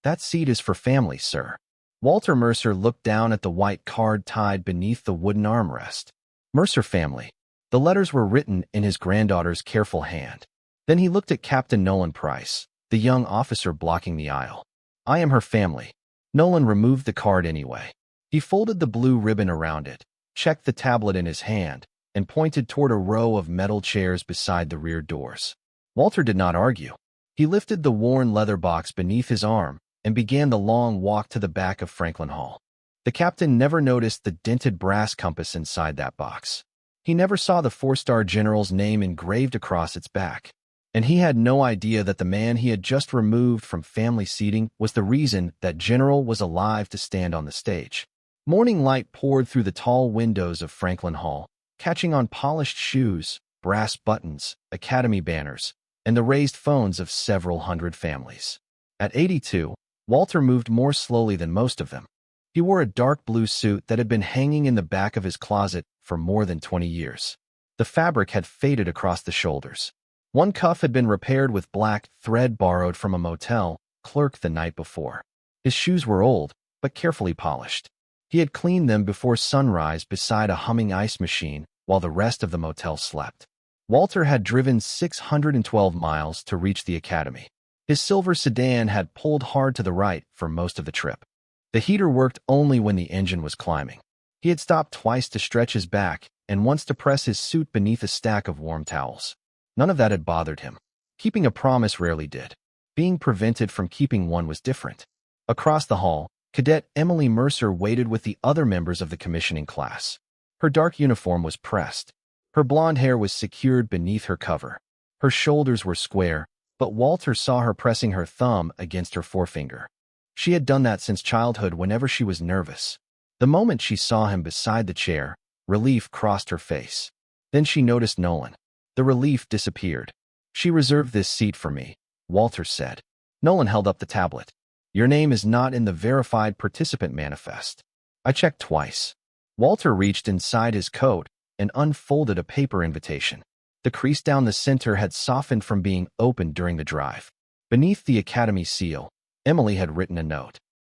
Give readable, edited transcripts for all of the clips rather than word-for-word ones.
That seat is for family, sir. Walter Mercer looked down at the white card tied beneath the wooden armrest. Mercer family. The letters were written in his granddaughter's careful hand. Then he looked at Captain Nolan Price, the young officer blocking the aisle. I am her family. Nolan removed the card anyway. He folded the blue ribbon around it, checked the tablet in his hand, and pointed toward a row of metal chairs beside the rear doors. Walter did not argue. He lifted the worn leather box beneath his arm and began the long walk to the back of Franklin Hall. The captain never noticed the dented brass compass inside that box. He never saw the four-star general's name engraved across its back. And he had no idea that the man he had just removed from family seating was the reason that General was alive to stand on the stage. Morning light poured through the tall windows of Franklin Hall, catching on polished shoes, brass buttons, academy banners, and the raised phones of several hundred families. At 82, Walter moved more slowly than most of them. He wore a dark blue suit that had been hanging in the back of his closet for more than 20 years. The fabric had faded across the shoulders. One cuff had been repaired with black thread borrowed from a motel clerk the night before. His shoes were old, but carefully polished. He had cleaned them before sunrise beside a humming ice machine while the rest of the motel slept. Walter had driven 612 miles to reach the academy. His silver sedan had pulled hard to the right for most of the trip. The heater worked only when the engine was climbing. He had stopped twice to stretch his back and once to press his suit beneath a stack of warm towels. None of that had bothered him. Keeping a promise rarely did. Being prevented from keeping one was different. Across the hall, Cadet Emily Mercer waited with the other members of the commissioning class. Her dark uniform was pressed. Her blonde hair was secured beneath her cover. Her shoulders were square, but Walter saw her pressing her thumb against her forefinger. She had done that since childhood whenever she was nervous. The moment she saw him beside the chair, relief crossed her face. Then she noticed Nolan. The relief disappeared. She reserved this seat for me, Walter said. Nolan held up the tablet. Your name is not in the verified participant manifest. I checked twice. Walter reached inside his coat and unfolded a paper invitation. The crease down the center had softened from being opened during the drive. Beneath the academy seal, Emily had written a note.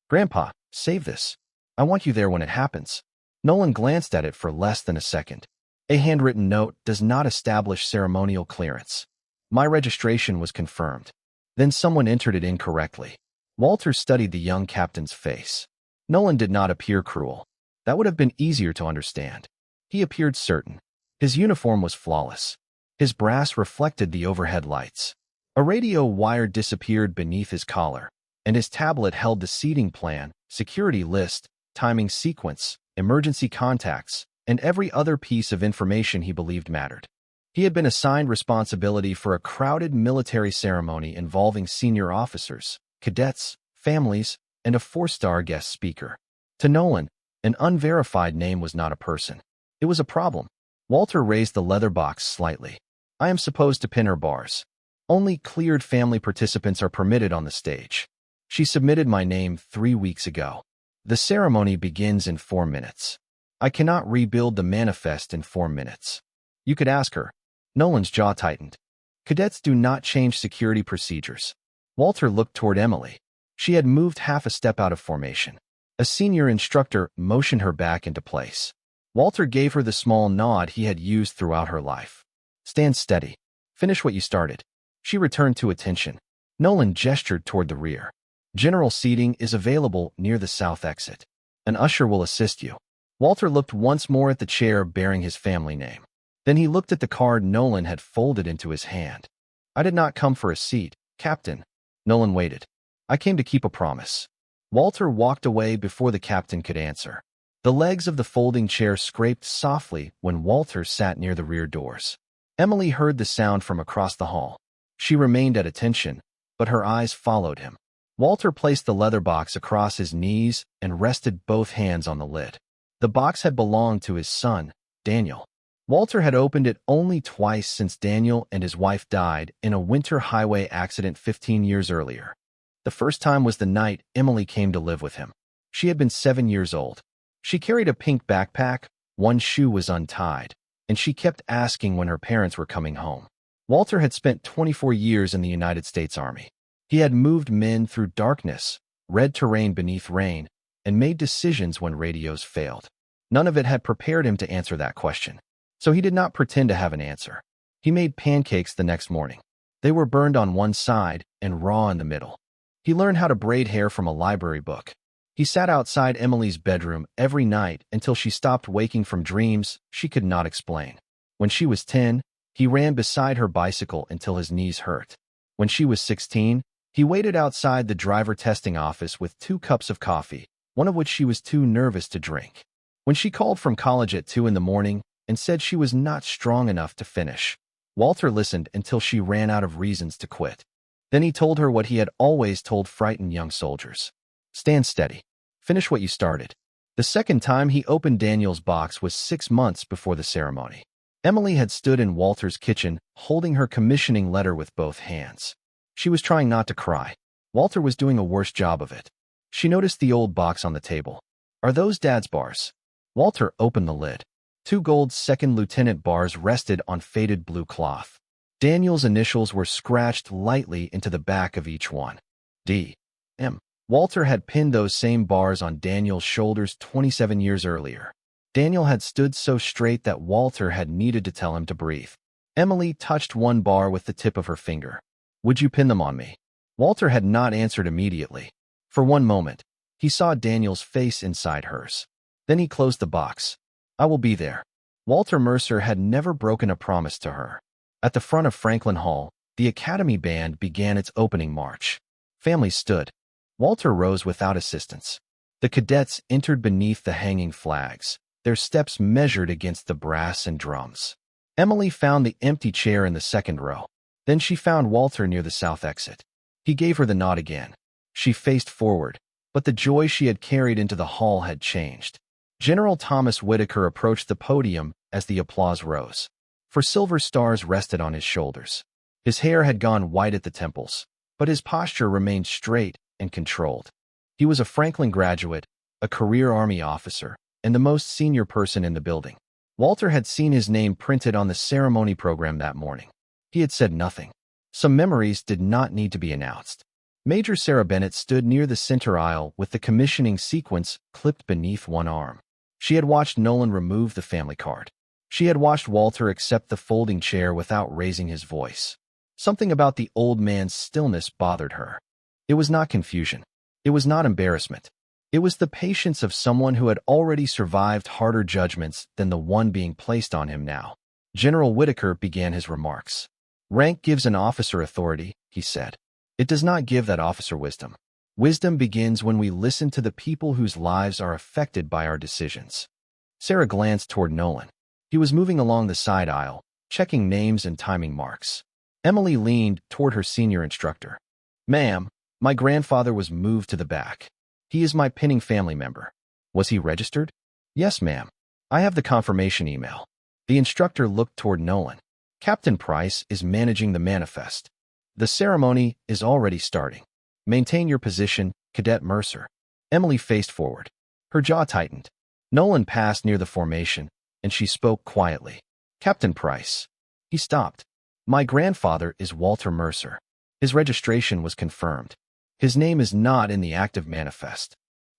Grandpa, save this. I want you there when it happens. Nolan glanced at it for less than a second. A handwritten note does not establish ceremonial clearance. My registration was confirmed. Then someone entered it incorrectly. Walter studied the young captain's face. Nolan did not appear cruel. That would have been easier to understand. He appeared certain. His uniform was flawless. His brass reflected the overhead lights. A radio wire disappeared beneath his collar, and his tablet held the seating plan, security list, timing sequence, emergency contacts, and every other piece of information he believed mattered. He had been assigned responsibility for a crowded military ceremony involving senior officers, cadets, families, and a four-star guest speaker. To Nolan, an unverified name was not a person. It was a problem. Walter raised the leather box slightly. I am supposed to pin her bars. Only cleared family participants are permitted on the stage. She submitted my name 3 weeks ago. The ceremony begins in 4 minutes. I cannot rebuild the manifest in 4 minutes. You could ask her. Nolan's jaw tightened. Cadets do not change security procedures. Walter looked toward Emily. She had moved half a step out of formation. A senior instructor motioned her back into place. Walter gave her the small nod he had used throughout her life. Stand steady. Finish what you started. She returned to attention. Nolan gestured toward the rear. General seating is available near the south exit. An usher will assist you. Walter looked once more at the chair bearing his family name. Then he looked at the card Nolan had folded into his hand. I did not come for a seat, Captain. Nolan waited. I came to keep a promise. Walter walked away before the captain could answer. The legs of the folding chair scraped softly when Walter sat near the rear doors. Emily heard the sound from across the hall. She remained at attention, but her eyes followed him. Walter placed the leather box across his knees and rested both hands on the lid. The box had belonged to his son, Daniel. Walter had opened it only twice since Daniel and his wife died in a winter highway accident 15 years earlier. The first time was the night Emily came to live with him. She had been 7 years old. She carried a pink backpack, one shoe was untied, and she kept asking when her parents were coming home. Walter had spent 24 years in the United States Army. He had moved men through darkness, read terrain beneath rain, and made decisions when radios failed. None of it had prepared him to answer that question, so he did not pretend to have an answer. He made pancakes the next morning. They were burned on one side and raw in the middle. He learned how to braid hair from a library book. He sat outside Emily's bedroom every night until she stopped waking from dreams she could not explain. When she was 10, he ran beside her bicycle until his knees hurt. When she was 16, he waited outside the driver testing office with 2 cups of coffee, one of which she was too nervous to drink. When she called from college at 2 in the morning and said she was not strong enough to finish, Walter listened until she ran out of reasons to quit. Then he told her what he had always told frightened young soldiers. Stand steady. Finish what you started. The second time he opened Daniel's box was 6 months before the ceremony. Emily had stood in Walter's kitchen, holding her commissioning letter with both hands. She was trying not to cry. Walter was doing a worse job of it. She noticed the old box on the table. Are those Dad's bars? Walter opened the lid. 2 gold second lieutenant bars rested on faded blue cloth. Daniel's initials were scratched lightly into the back of each one. D.M. Walter had pinned those same bars on Daniel's shoulders 27 years earlier. Daniel had stood so straight that Walter had needed to tell him to breathe. Emily touched one bar with the tip of her finger. Would you pin them on me? Walter had not answered immediately. For one moment, he saw Daniel's face inside hers. Then he closed the box. I will be there. Walter Mercer had never broken a promise to her. At the front of Franklin Hall, the Academy Band began its opening march. Families stood. Walter rose without assistance. The cadets entered beneath the hanging flags, their steps measured against the brass and drums. Emily found the empty chair in the second row. Then she found Walter near the south exit. He gave her the nod again. She faced forward, but the joy she had carried into the hall had changed. General Thomas Whitaker approached the podium as the applause rose. For silver stars rested on his shoulders. His hair had gone white at the temples, but his posture remained straight and controlled. He was a Franklin graduate, a career Army officer, and the most senior person in the building. Walter had seen his name printed on the ceremony program that morning. He had said nothing. Some memories did not need to be announced. Major Sarah Bennett stood near the center aisle with the commissioning sequence clipped beneath one arm. She had watched Nolan remove the family card. She had watched Walter accept the folding chair without raising his voice. Something about the old man's stillness bothered her. It was not confusion. It was not embarrassment. It was the patience of someone who had already survived harder judgments than the one being placed on him now. General Whitaker began his remarks. Rank gives an officer authority, he said. It does not give that officer wisdom. Wisdom begins when we listen to the people whose lives are affected by our decisions. Sarah glanced toward Nolan. He was moving along the side aisle, checking names and timing marks. Emily leaned toward her senior instructor. Ma'am, my grandfather was moved to the back. He is my pinning family member. Was he registered? Yes, ma'am. I have the confirmation email. The instructor looked toward Nolan. Captain Price is managing the manifest. The ceremony is already starting. Maintain your position, Cadet Mercer. Emily faced forward. Her jaw tightened. Nolan passed near the formation, and she spoke quietly. Captain Price. He stopped. My grandfather is Walter Mercer. His registration was confirmed. His name is not in the active manifest.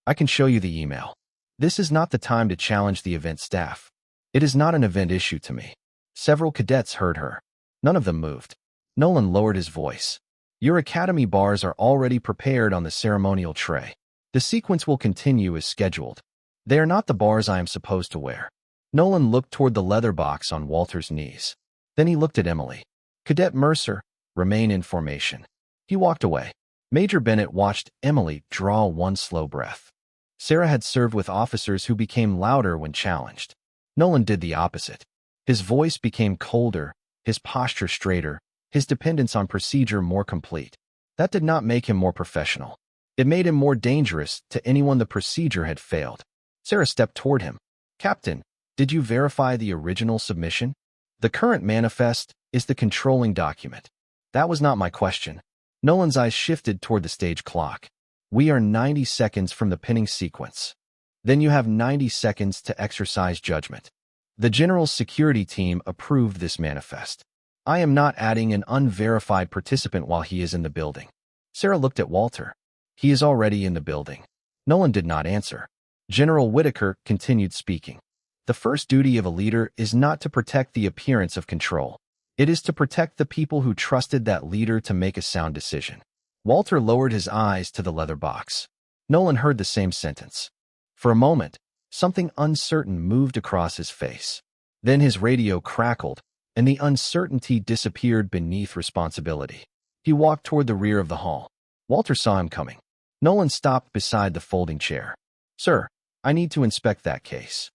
I can show you the email. This is not the time to challenge the event staff. It is not an event issue to me. Several cadets heard her. None of them moved. Nolan lowered his voice. Your academy bars are already prepared on the ceremonial tray. The sequence will continue as scheduled. They are not the bars I am supposed to wear. Nolan looked toward the leather box on Walter's knees. Then he looked at Emily. Cadet Mercer, remain in formation. He walked away. Major Bennett watched Emily draw one slow breath. Sarah had served with officers who became louder when challenged. Nolan did the opposite. His voice became colder, his posture straighter, his dependence on procedure more complete. That did not make him more professional. It made him more dangerous to anyone the procedure had failed. Sarah stepped toward him. Captain, did you verify the original submission? The current manifest is the controlling document. That was not my question. Nolan's eyes shifted toward the stage clock. We are 90 seconds from the pinning sequence. Then you have 90 seconds to exercise judgment. The General's security team approved this manifest. I am not adding an unverified participant while he is in the building. Sarah looked at Walter. He is already in the building. Nolan did not answer. General Whitaker continued speaking. The first duty of a leader is not to protect the appearance of control. It is to protect the people who trusted that leader to make a sound decision. Walter lowered his eyes to the leather box. Nolan heard the same sentence. For a moment, something uncertain moved across his face. Then his radio crackled, and the uncertainty disappeared beneath responsibility. He walked toward the rear of the hall. Walter saw him coming. Nolan stopped beside the folding chair. "Sir, I need to inspect that case."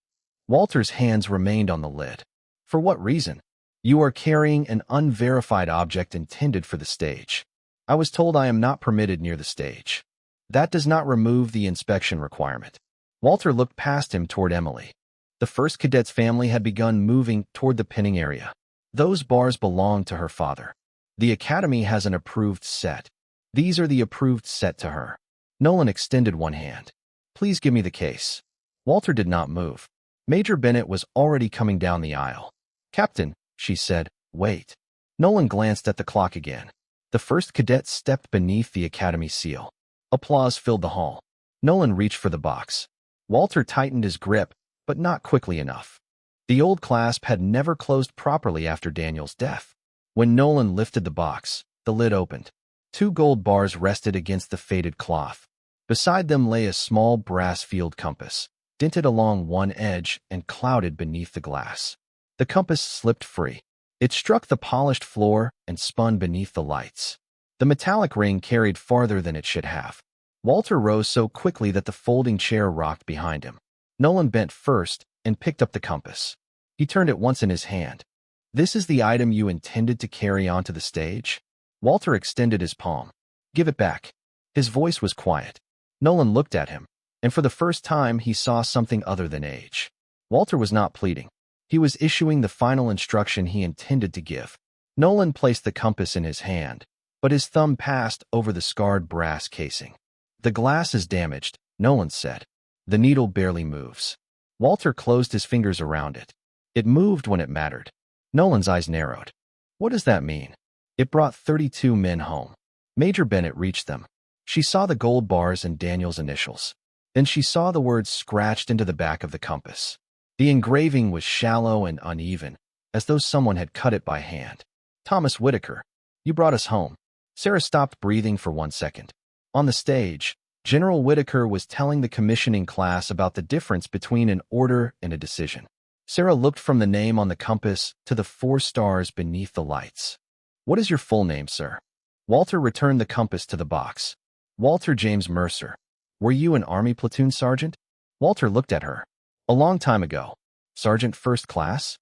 Walter's hands remained on the lid. "For what reason?" "You are carrying an unverified object intended for the stage. I was told I am not permitted near the stage." "That does not remove the inspection requirement." Walter looked past him toward Emily. The first cadet's family had begun moving toward the pinning area. Those bars belonged to her father. "The academy has an approved set. These are the approved set to her." Nolan extended one hand. "Please give me the case." Walter did not move. Major Bennett was already coming down the aisle. "Captain," she said, "wait." Nolan glanced at the clock again. The first cadet stepped beneath the academy seal. Applause filled the hall. Nolan reached for the box. Walter tightened his grip, but not quickly enough. The old clasp had never closed properly after Daniel's death. When Nolan lifted the box, the lid opened. 2 gold bars rested against the faded cloth. Beside them lay a small brass field compass, dented along one edge and clouded beneath the glass. The compass slipped free. It struck the polished floor and spun beneath the lights. The metallic ring carried farther than it should have. Walter rose so quickly that the folding chair rocked behind him. Nolan bent first and picked up the compass. He turned it once in his hand. "This is the item you intended to carry onto the stage?" Walter extended his palm. "Give it back." His voice was quiet. Nolan looked at him, and for the first time he saw something other than age. Walter was not pleading. He was issuing the final instruction he intended to give. Nolan placed the compass in his hand, but his thumb passed over the scarred brass casing. "The glass is damaged," Nolan said. "The needle barely moves." Walter closed his fingers around it. It moved when it mattered. Nolan's eyes narrowed. "What does that mean?" "It brought 32 men home." Major Bennett reached them. She saw the gold bars and Daniel's initials. Then she saw the words scratched into the back of the compass. The engraving was shallow and uneven, as though someone had cut it by hand. "Thomas Whitaker, you brought us home." Sarah stopped breathing for 1 second. On the stage, General Whitaker was telling the commissioning class about the difference between an order and a decision. Sarah looked from the name on the compass to the 4 stars beneath the lights. "What is your full name, sir?" Walter returned the compass to the box. "Walter James Mercer." "Were you an Army platoon sergeant?" Walter looked at her. "A long time ago." "Sergeant first class?"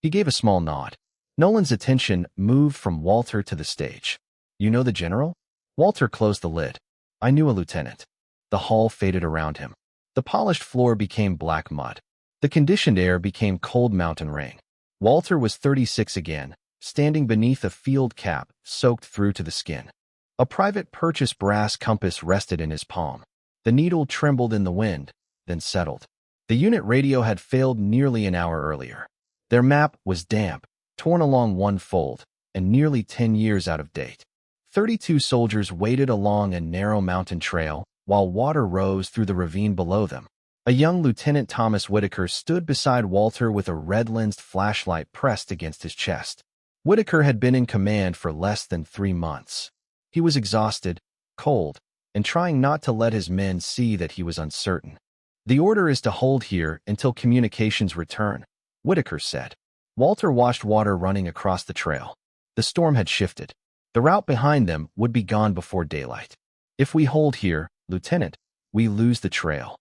He gave a small nod. Nolan's attention moved from Walter to the stage. "You know the general?" Walter closed the lid. "I knew a lieutenant." The hall faded around him. The polished floor became black mud. The conditioned air became cold mountain rain. Walter was 36 again, standing beneath a field cap soaked through to the skin. A private purchase brass compass rested in his palm. The needle trembled in the wind, then settled. The unit radio had failed nearly an hour earlier. Their map was damp, torn along one fold, and nearly 10 years out of date. 32 soldiers waded along a narrow mountain trail, while water rose through the ravine below them. A young Lieutenant Thomas Whitaker stood beside Walter with a red-lensed flashlight pressed against his chest. Whitaker had been in command for less than 3 months. He was exhausted, cold, and trying not to let his men see that he was uncertain. "The order is to hold here until communications return," Whitaker said. Walter watched water running across the trail. The storm had shifted. The route behind them would be gone before daylight. "If we hold here, Lieutenant, we lose the trail."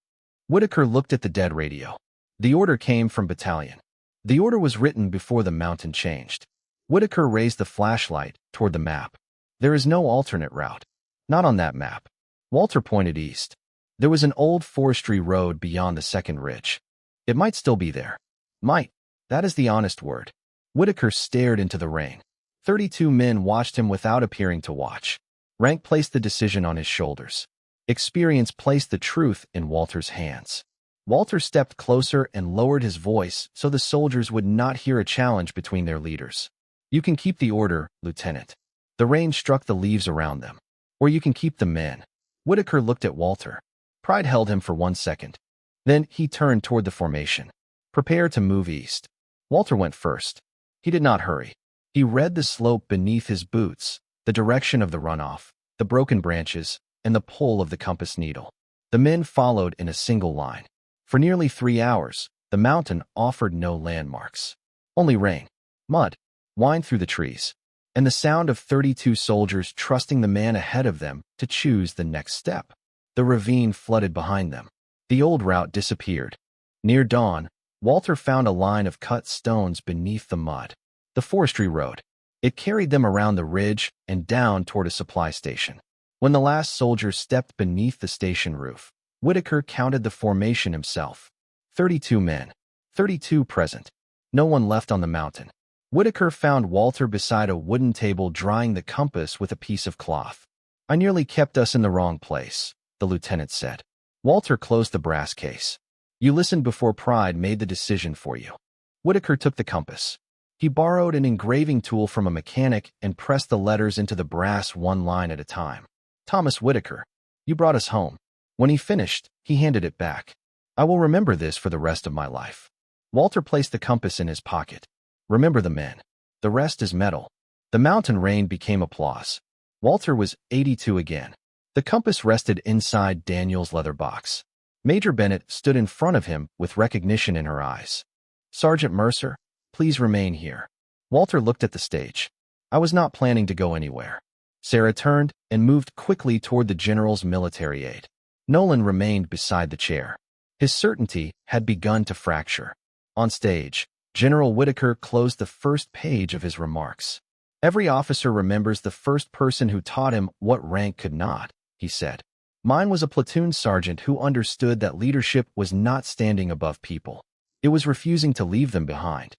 Whitaker looked at the dead radio. The order came from battalion. The order was written before the mountain changed. Whitaker raised the flashlight toward the map. "There is no alternate route. Not on that map." Walter pointed east. There was an old forestry road beyond the second ridge. "It might still be there." "Might. That is the honest word." Whitaker stared into the rain. 32 men watched him without appearing to watch. Rank placed the decision on his shoulders. Experience placed the truth in Walter's hands. Walter stepped closer and lowered his voice so the soldiers would not hear a challenge between their leaders. "You can keep the order, Lieutenant." The rain struck the leaves around them. "Or you can keep the men." Whitaker looked at Walter. Pride held him for 1 second. Then he turned toward the formation. Prepare to move east. Walter went first. He did not hurry. He read the slope beneath his boots, the direction of the runoff, the broken branches, and the pull of the compass needle. The men followed in a single line. For nearly 3 hours, the mountain offered no landmarks. Only rain, mud, whined through the trees, and the sound of 32 soldiers trusting the man ahead of them to choose the next step. The ravine flooded behind them. The old route disappeared. Near dawn, Walter found a line of cut stones beneath the mud. The forestry road. It carried them around the ridge and down toward a supply station. When the last soldier stepped beneath the station roof, Whitaker counted the formation himself. 32 men. 32 present. No one left on the mountain. Whitaker found Walter beside a wooden table drying the compass with a piece of cloth. I nearly kept us in the wrong place, the lieutenant said. Walter closed the brass case. You listened before pride made the decision for you. Whitaker took the compass. He borrowed an engraving tool from a mechanic and pressed the letters into the brass one line at a time. Thomas Whitaker, you brought us home. When he finished, he handed it back. I will remember this for the rest of my life. Walter placed the compass in his pocket. Remember the men. The rest is metal. The mountain rain became applause. Walter was 82 again. The compass rested inside Daniel's leather box. Major Bennett stood in front of him with recognition in her eyes. Sergeant Mercer, please remain here. Walter looked at the stage. I was not planning to go anywhere. Sarah turned and moved quickly toward the general's military aide. Nolan remained beside the chair. His certainty had begun to fracture. On stage, General Whitaker closed the first page of his remarks. Every officer remembers the first person who taught him what rank could not, he said. Mine was a platoon sergeant who understood that leadership was not standing above people. It was refusing to leave them behind.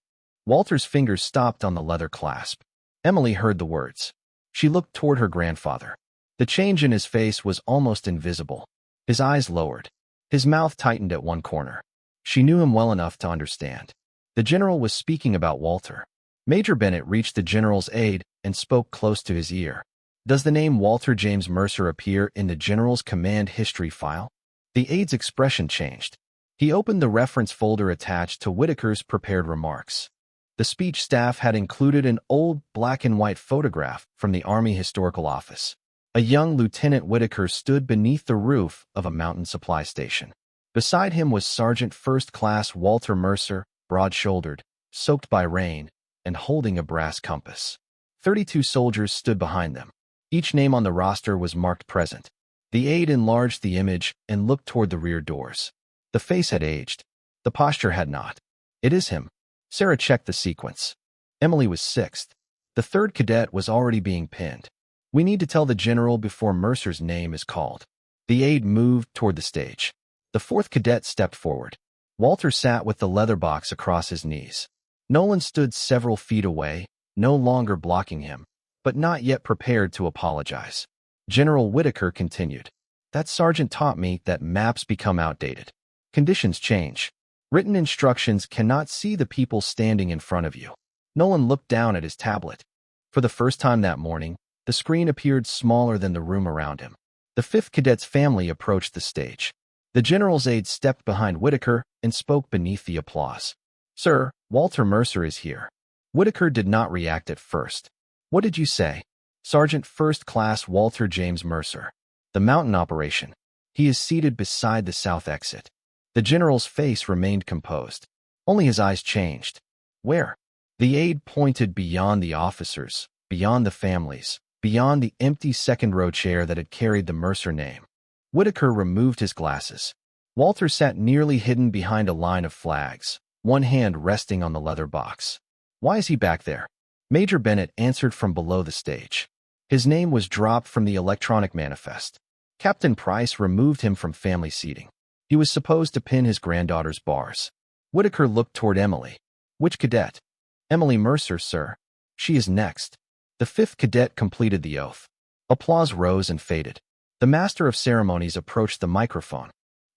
Walter's fingers stopped on the leather clasp. Emily heard the words. She looked toward her grandfather. The change in his face was almost invisible. His eyes lowered. His mouth tightened at one corner. She knew him well enough to understand. The general was speaking about Walter. Major Bennett reached the general's aide and spoke close to his ear. Does the name Walter James Mercer appear in the general's command history file? The aide's expression changed. He opened the reference folder attached to Whitaker's prepared remarks. The speech staff had included an old black-and-white photograph from the Army Historical Office. A young Lieutenant Whitaker stood beneath the roof of a mountain supply station. Beside him was Sergeant First Class Walter Mercer, broad-shouldered, soaked by rain, and holding a brass compass. 32 soldiers stood behind them. Each name on the roster was marked present. The aide enlarged the image and looked toward the rear doors. The face had aged. The posture had not. It is him. Sarah checked the sequence. Emily was sixth. The third cadet was already being pinned. We need to tell the general before Mercer's name is called. The aide moved toward the stage. The fourth cadet stepped forward. Walter sat with the leather box across his knees. Nolan stood several feet away, no longer blocking him, but not yet prepared to apologize. General Whitaker continued. That sergeant taught me that maps become outdated. Conditions change. Written instructions cannot see the people standing in front of you. Nolan looked down at his tablet. For the first time that morning, the screen appeared smaller than the room around him. The fifth cadet's family approached the stage. The general's aide stepped behind Whitaker and spoke beneath the applause. Sir, Walter Mercer is here. Whitaker did not react at first. What did you say? Sergeant First Class Walter James Mercer. The mountain operation. He is seated beside the south exit. The general's face remained composed. Only his eyes changed. Where? The aide pointed beyond the officers, beyond the families, beyond the empty second-row chair that had carried the Mercer name. Whitaker removed his glasses. Walter sat nearly hidden behind a line of flags, one hand resting on the leather box. Why is he back there? Major Bennett answered from below the stage. His name was dropped from the electronic manifest. Captain Price removed him from family seating. He was supposed to pin his granddaughter's bars. Whitaker looked toward Emily. Which cadet? Emily Mercer, sir. She is next. The fifth cadet completed the oath. Applause rose and faded. The master of ceremonies approached the microphone.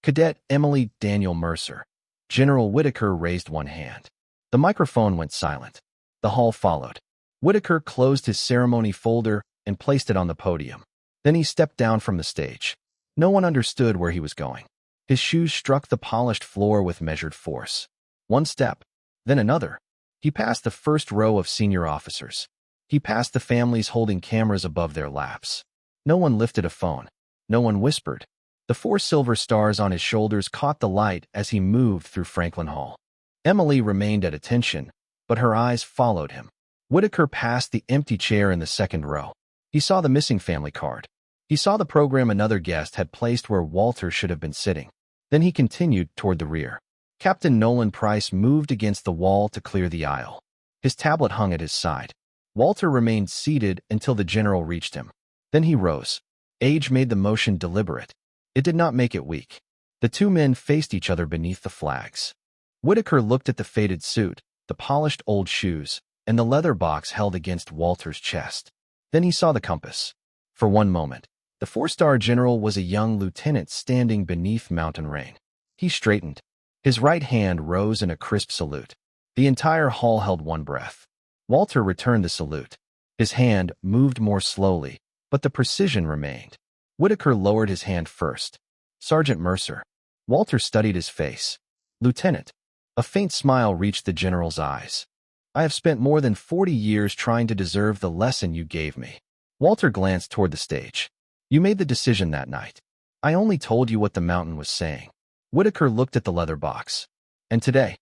Cadet Emily Daniel Mercer. General Whitaker raised one hand. The microphone went silent. The hall followed. Whitaker closed his ceremony folder and placed it on the podium. Then he stepped down from the stage. No one understood where he was going. His shoes struck the polished floor with measured force. One step, then another. He passed the first row of senior officers. He passed the families holding cameras above their laps. No one lifted a phone. No one whispered. The 4 silver stars on his shoulders caught the light as he moved through Franklin Hall. Emily remained at attention, but her eyes followed him. Whitaker passed the empty chair in the second row. He saw the missing family card. He saw the program another guest had placed where Walter should have been sitting. Then he continued toward the rear. Captain Nolan Price moved against the wall to clear the aisle. His tablet hung at his side. Walter remained seated until the general reached him. Then he rose. Age made the motion deliberate. It did not make it weak. The 2 men faced each other beneath the flags. Whitaker looked at the faded suit, the polished old shoes, and the leather box held against Walter's chest. Then he saw the compass. For one moment, the 4-star general was a young lieutenant standing beneath mountain rain. He straightened. His right hand rose in a crisp salute. The entire hall held one breath. Walter returned the salute. His hand moved more slowly, but the precision remained. Whitaker lowered his hand first. Sergeant Mercer. Walter studied his face. Lieutenant. A faint smile reached the general's eyes. I have spent more than 40 years trying to deserve the lesson you gave me. Walter glanced toward the stage. You made the decision that night. I only told you what the mountain was saying. Whitaker looked at the leather box. And today,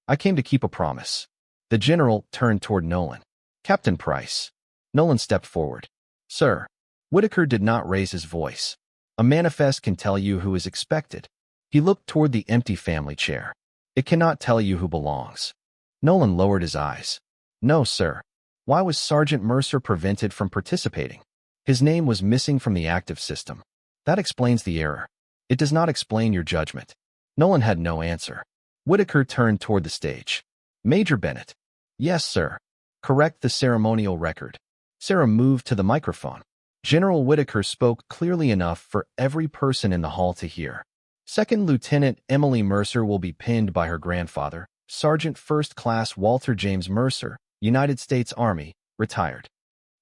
I came to keep a promise. The general turned toward Nolan. Captain Price. Nolan stepped forward. Sir. Whitaker did not raise his voice. A manifest can tell you who is expected. He looked toward the empty family chair. It cannot tell you who belongs. Nolan lowered his eyes. No, sir. Why was Sergeant Mercer prevented from participating? His name was missing from the active system. That explains the error. It does not explain your judgment. Nolan had no answer. Whitaker turned toward the stage. Major Bennett. Yes, sir. Correct the ceremonial record. Sarah moved to the microphone. General Whitaker spoke clearly enough for every person in the hall to hear. Second Lieutenant Emily Mercer will be pinned by her grandfather, Sergeant First Class Walter James Mercer, United States Army, retired.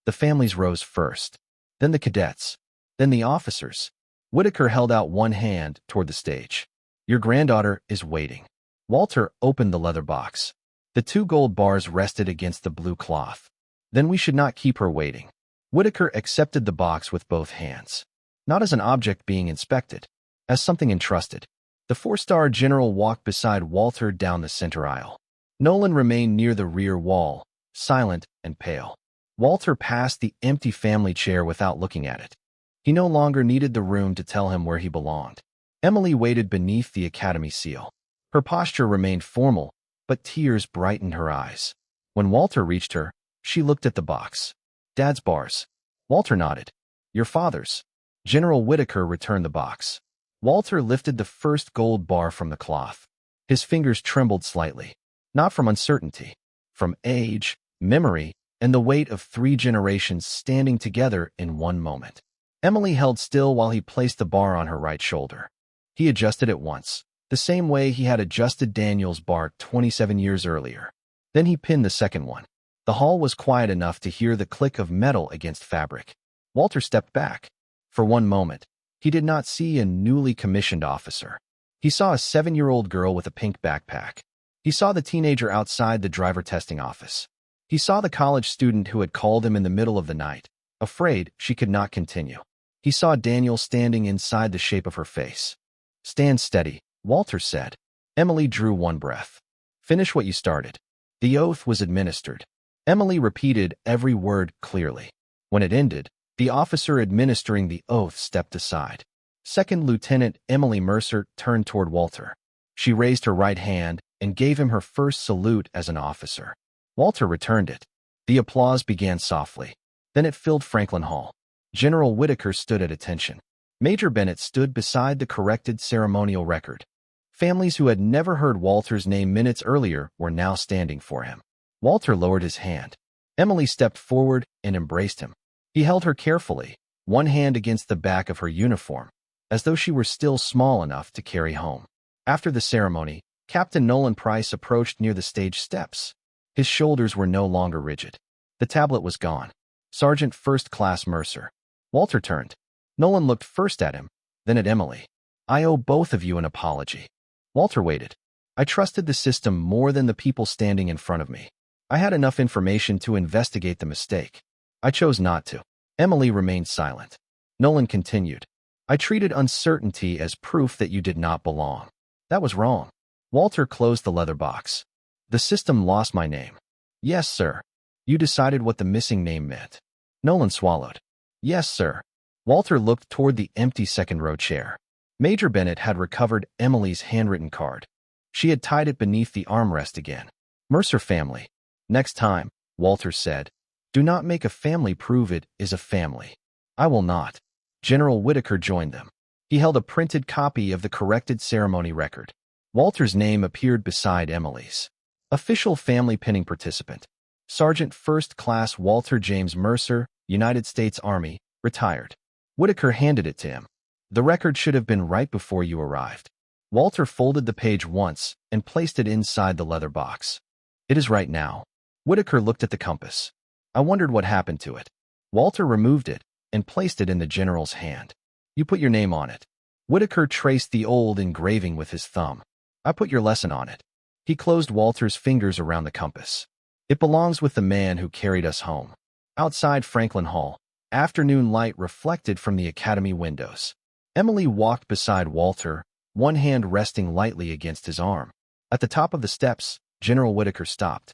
The families rose first, then the cadets, then the officers. Whitaker held out one hand toward the stage. Your granddaughter is waiting. Walter opened the leather box. The 2 gold bars rested against the blue cloth. Then we should not keep her waiting. Whitaker accepted the box with both hands. Not as an object being inspected, as something entrusted. The 4-star general walked beside Walter down the center aisle. Nolan remained near the rear wall, silent and pale. Walter passed the empty family chair without looking at it. He no longer needed the room to tell him where he belonged. Emily waited beneath the academy seal. Her posture remained formal, but tears brightened her eyes. When Walter reached her, she looked at the box. Dad's bars. Walter nodded. Your father's. General Whitaker returned the box. Walter lifted the first gold bar from the cloth. His fingers trembled slightly. Not from uncertainty. From age, memory, and the weight of 3 generations standing together in one moment. Emily held still while he placed the bar on her right shoulder. He adjusted it once, the same way he had adjusted Daniel's bar 27 years earlier. Then he pinned the second one. The hall was quiet enough to hear the click of metal against fabric. Walter stepped back. For one moment, he did not see a newly commissioned officer. He saw a 7-year-old girl with a pink backpack. He saw the teenager outside the driver testing office. He saw the college student who had called him in the middle of the night, afraid she could not continue. He saw Daniel standing inside the shape of her face. Stand steady, Walter said. Emily drew one breath. Finish what you started. The oath was administered. Emily repeated every word clearly. When it ended, the officer administering the oath stepped aside. Second Lieutenant Emily Mercer turned toward Walter. She raised her right hand and gave him her first salute as an officer. Walter returned it. The applause began softly. Then it filled Franklin Hall. General Whitaker stood at attention. Major Bennett stood beside the corrected ceremonial record. Families who had never heard Walter's name minutes earlier were now standing for him. Walter lowered his hand. Emily stepped forward and embraced him. He held her carefully, one hand against the back of her uniform, as though she were still small enough to carry home. After the ceremony, Captain Nolan Price approached near the stage steps. His shoulders were no longer rigid. The tablet was gone. Sergeant First Class Mercer. Walter turned. Nolan looked first at him, then at Emily. I owe both of you an apology. Walter waited. I trusted the system more than the people standing in front of me. I had enough information to investigate the mistake. I chose not to. Emily remained silent. Nolan continued. I treated uncertainty as proof that you did not belong. That was wrong. Walter closed the leather box. The system lost my name. Yes, sir. You decided what the missing name meant. Nolan swallowed. Yes, sir. Walter looked toward the empty second-row chair. Major Bennett had recovered Emily's handwritten card. She had tied it beneath the armrest again. Mercer family. Next time, Walter said, do not make a family prove it is a family. I will not. General Whitaker joined them. He held a printed copy of the corrected ceremony record. Walter's name appeared beside Emily's. Official family pinning participant. Sergeant First Class Walter James Mercer, United States Army, retired. Whitaker handed it to him. The record should have been right before you arrived. Walter folded the page once and placed it inside the leather box. It is right now. Whitaker looked at the compass. I wondered what happened to it. Walter removed it and placed it in the general's hand. You put your name on it. Whitaker traced the old engraving with his thumb. I put your lesson on it. He closed Walter's fingers around the compass. It belongs with the man who carried us home. Outside Franklin Hall, afternoon light reflected from the academy windows. Emily walked beside Walter, one hand resting lightly against his arm. At the top of the steps, General Whitaker stopped.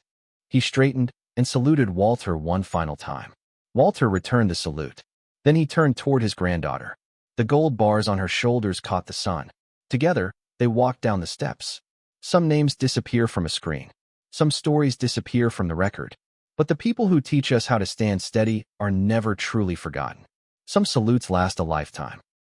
He straightened and saluted Walter one final time. Walter returned the salute. Then he turned toward his granddaughter. The gold bars on her shoulders caught the sun. Together, they walked down the steps. Some names disappear from a screen. Some stories disappear from the record. But the people who teach us how to stand steady are never truly forgotten. Some salutes last a lifetime.